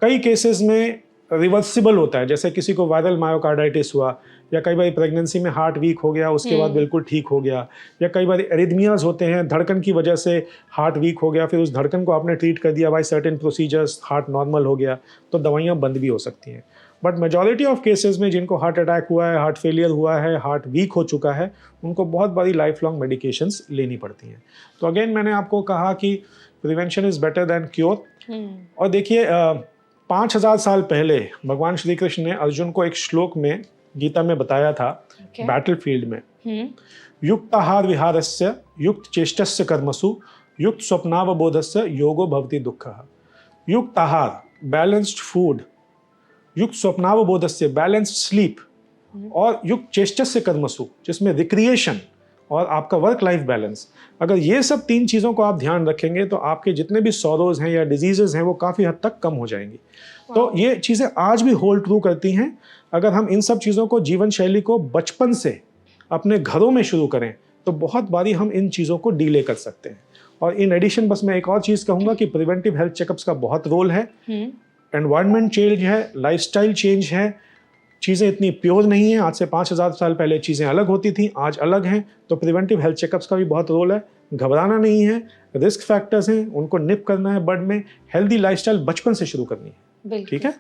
कई केसेस में रिवर्सिबल होता है, जैसे किसी को वायरल मायोकार्डाइटिस हुआ या कई बार प्रेगनेंसी में हार्ट वीक हो गया, उसके बाद बिल्कुल ठीक हो गया, या कई बार एरिथमियाज होते हैं, धड़कन की वजह से हार्ट वीक हो गया, फिर उस धड़कन को आपने ट्रीट कर दिया by certain procedures, heart normal हो गया, तो दवाइयाँ बंद भी हो सकती हैं। बट मेजॉरिटी ऑफ केसेस में जिनको हार्ट अटैक हुआ है, हार्ट फेलियर हुआ है, हार्ट वीक हो चुका है, उनको बहुत बड़ी लाइफ लॉन्ग मेडिकेशंस लेनी पड़ती हैं। तो अगेन मैंने आपको कहा कि prevention is better than cure. और देखिए 5000 साल पहले भगवान श्री कृष्ण ने अर्जुन को एक श्लोक में गीता में बताया था, बैटल फील्ड में, युक्त आहार विहारस्य युक्त चेष्टस्य कर्मसु युक्त स्वप्नावबोधस्य योगो भवति दुःखः। युक्त आहार, बैलेंस्ड फूड, युक्त स्वप्नावबोधस्य, बैलेंस्ड स्लीप, और युक्त चेष्टस्य कर्मसु, जिसमें रिक्रिएशन और आपका वर्क लाइफ बैलेंस, अगर ये सब 3 चीज़ों को आप ध्यान रखेंगे तो आपके जितने भी सॉरोज हैं या डिजीजेज हैं वो काफ़ी हद तक कम हो जाएंगी। तो ये चीज़ें आज भी होल्ड ट्रू करती हैं। अगर हम इन सब चीज़ों को, जीवन शैली को बचपन से अपने घरों में शुरू करें तो बहुत बारी हम इन चीज़ों को डीले कर सकते हैं। और इन एडिशन बस मैं एक और चीज़ कहूँगा कि प्रिवेंटिव हेल्थ चेकअप्स का बहुत रोल है। एनवायरनमेंट चेंज है, लाइफस्टाइल चेंज है, चीज़ें इतनी प्योर नहीं हैं। आज से 5000 साल पहले चीज़ें अलग होती थी, आज अलग हैं। तो प्रिवेंटिव हेल्थ चेकअप्स का भी बहुत रोल है। घबराना नहीं है, रिस्क फैक्टर्स हैं, उनको निप करना है बड में। हेल्दी लाइफस्टाइल बचपन से शुरू करनी है। ठीक है।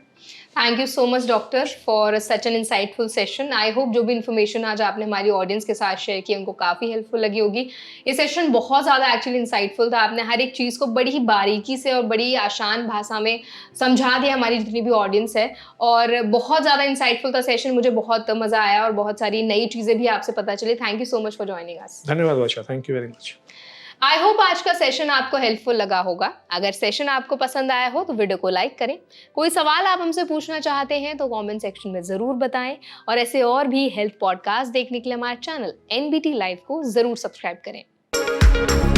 Thank you so much doctor for such an insightful session. I hope जो भी इन्फॉर्मेशन आज आपने हमारी ऑडियंस के साथ शेयर की उनको काफ़ी हेल्पफुल लगी होगी। ये सेशन बहुत ज़्यादा एक्चुअली इंसाइटफुल था। आपने हर एक चीज़ को बड़ी ही बारीकी से और बड़ी आसान भाषा में समझा दिया हमारी जितनी भी ऑडियंस है, और बहुत ज़्यादा इंसाइटफुल था सेशन। मुझे बहुत मज़ा आया और बहुत सारी नई चीज़ें भी आपसे पता चली। Thank you so much for joining us. धन्यवाद Varsha, thank you very much. I hope आज का सेशन आपको हेल्पफुल लगा होगा। अगर सेशन आपको पसंद आया हो तो वीडियो को लाइक करें। कोई सवाल आप हमसे पूछना चाहते हैं तो कमेंट सेक्शन में ज़रूर बताएं, और ऐसे और भी हेल्थ पॉडकास्ट देखने के लिए हमारे चैनल NBT लाइव को ज़रूर सब्सक्राइब करें।